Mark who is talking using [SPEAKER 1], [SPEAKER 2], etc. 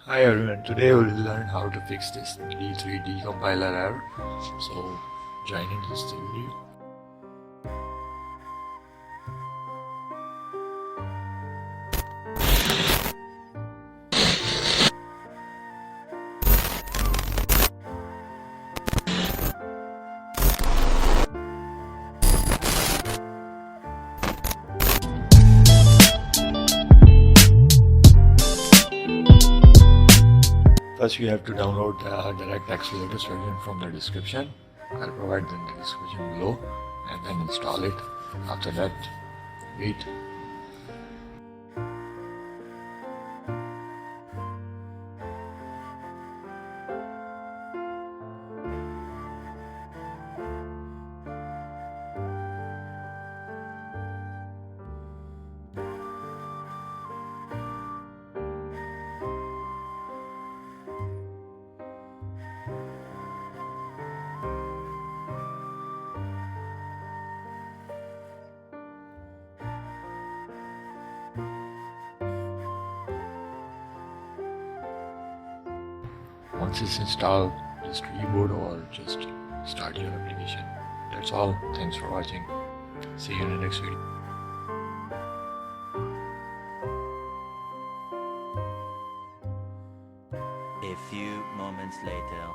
[SPEAKER 1] Hi everyone, today we'll learn how to fix this D3DCompiler error. So join in this video. First you have to download the directx latest version from the description. I'll provide in the description below, and then install it. After that, wait. Once it's installed, just reboot or just start your application. That's all. Thanks for watching. See you in the next video.
[SPEAKER 2] A few moments later.